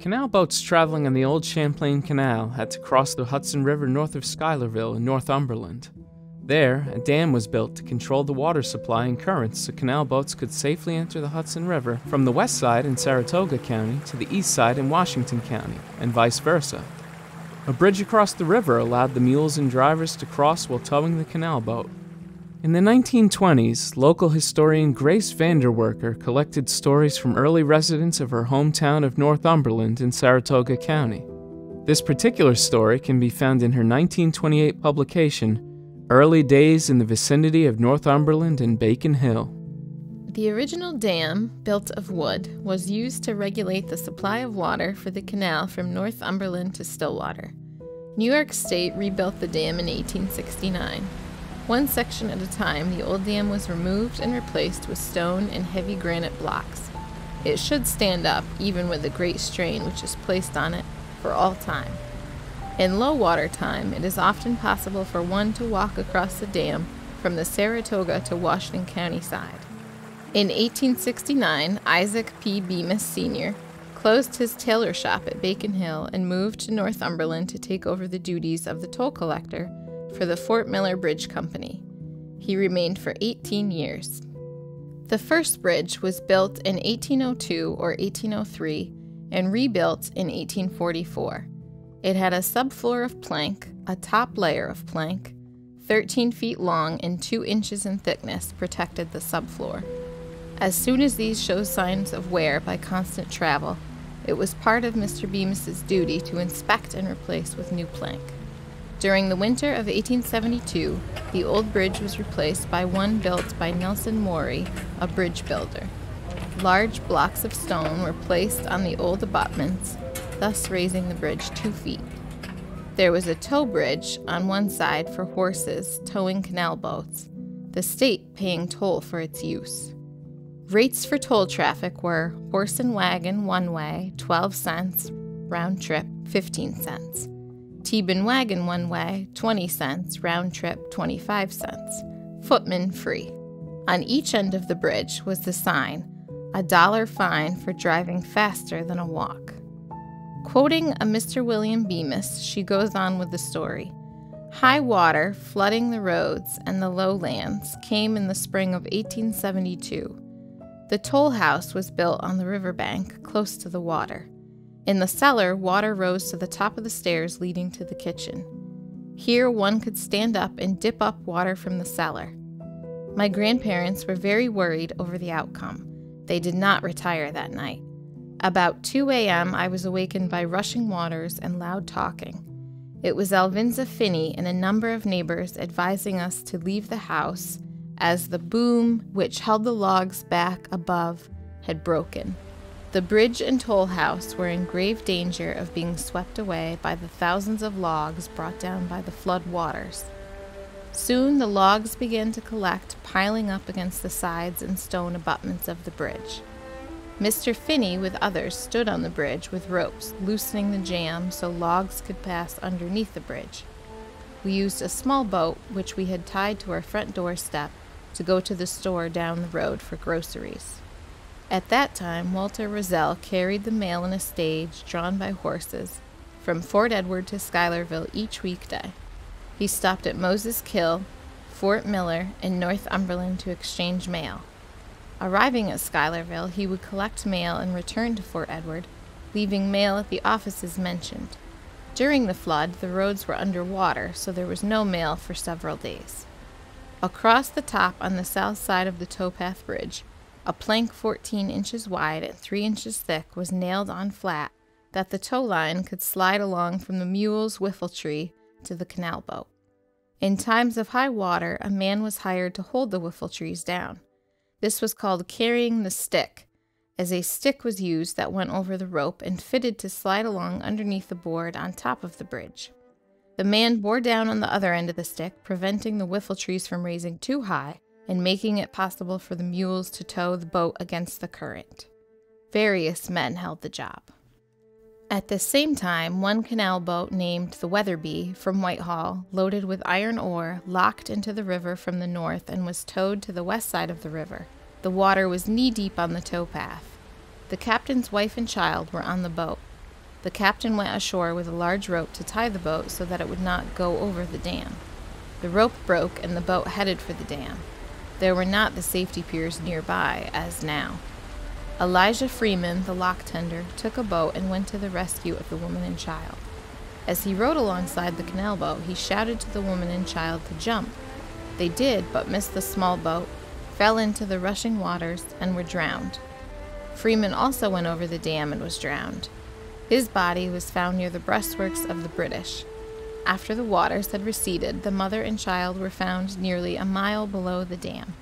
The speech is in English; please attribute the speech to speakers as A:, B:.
A: Canal boats traveling on the old Champlain Canal had to cross the Hudson River north of Schuylerville in Northumberland. There, a dam was built to control the water supply and currents so canal boats could safely enter the Hudson River from the west side in Saratoga County to the east side in Washington County, and vice versa. A bridge across the river allowed the mules and drivers to cross while towing the canal boat. In the 1920s, local historian Grace VanDerwerker collected stories from early residents of her hometown of Northumberland in Saratoga County. This particular story can be found in her 1928 publication, Early Days in the Vicinity of Northumberland and Bacon Hill.
B: The original dam, built of wood, was used to regulate the supply of water for the canal from Northumberland to Stillwater. New York State rebuilt the dam in 1869. One section at a time, the old dam was removed and replaced with stone and heavy granite blocks. It should stand up, even with the great strain which is placed on it, for all time. In low water time, it is often possible for one to walk across the dam from the Saratoga to Washington County side. In 1869, Isaac P. Bemis Sr. closed his tailor shop at Bacon Hill and moved to Northumberland to take over the duties of the toll collector for the Fort Miller Bridge Company. He remained for 18 years. The first bridge was built in 1802 or 1803 and rebuilt in 1844. It had a subfloor of plank, a top layer of plank, 13 feet long and 2 inches in thickness protected the subfloor. As soon as these showed signs of wear by constant travel, it was part of Mr. Bemis's duty to inspect and replace with new plank. During the winter of 1872, the old bridge was replaced by one built by Nelson Morey, a bridge builder. Large blocks of stone were placed on the old abutments, thus raising the bridge 2 feet. There was a tow bridge on one side for horses towing canal boats, the state paying toll for its use. Rates for toll traffic were horse and wagon one way, 12 cents, round trip, 15 cents. Team wagon one way, 20 cents, round trip, 25 cents. Footman free. On each end of the bridge was the sign, $1 fine for driving faster than a walk. Quoting a Mr. William Bemis, she goes on with the story. High water, flooding the roads and the lowlands, came in the spring of 1872. The toll house was built on the riverbank, close to the water. In the cellar, water rose to the top of the stairs leading to the kitchen. Here one could stand up and dip up water from the cellar. My grandparents were very worried over the outcome. They did not retire that night. About 2 a.m. I was awakened by rushing waters and loud talking. It was Alvinza Finney and a number of neighbors advising us to leave the house as the boom which held the logs back above had broken. The bridge and toll house were in grave danger of being swept away by the thousands of logs brought down by the flood waters. Soon the logs began to collect, piling up against the sides and stone abutments of the bridge. Mr. Finney with others stood on the bridge with ropes, loosening the jam so logs could pass underneath the bridge. We used a small boat, which we had tied to our front doorstep, to go to the store down the road for groceries. At that time, Walter Roselle carried the mail in a stage drawn by horses from Fort Edward to Schuylerville each weekday. He stopped at Moses Kill, Fort Miller, and Northumberland to exchange mail. Arriving at Schuylerville, he would collect mail and return to Fort Edward, leaving mail at the offices mentioned. During the flood, the roads were under water, so there was no mail for several days. Across the top on the south side of the towpath bridge, a plank 14 inches wide and 3 inches thick was nailed on flat that the tow line could slide along from the mule's whiffletree to the canal boat. In times of high water, a man was hired to hold the whiffletrees down. This was called carrying the stick, as a stick was used that went over the rope and fitted to slide along underneath the board on top of the bridge. The man bore down on the other end of the stick, preventing the whiffletrees from raising too high and making it possible for the mules to tow the boat against the current. Various men held the job. At the same time, one canal boat named the Weatherby from Whitehall, loaded with iron ore, locked into the river from the north and was towed to the west side of the river. The water was knee-deep on the towpath. The captain's wife and child were on the boat. The captain went ashore with a large rope to tie the boat so that it would not go over the dam. The rope broke and the boat headed for the dam. There were not the safety piers nearby, as now. Elijah Freeman, the lock tender, took a boat and went to the rescue of the woman and child. As he rowed alongside the canal boat, he shouted to the woman and child to jump. They did, but missed the small boat, fell into the rushing waters, and were drowned. Freeman also went over the dam and was drowned. His body was found near the breastworks of the British. After the waters had receded, the mother and child were found nearly a mile below the dam.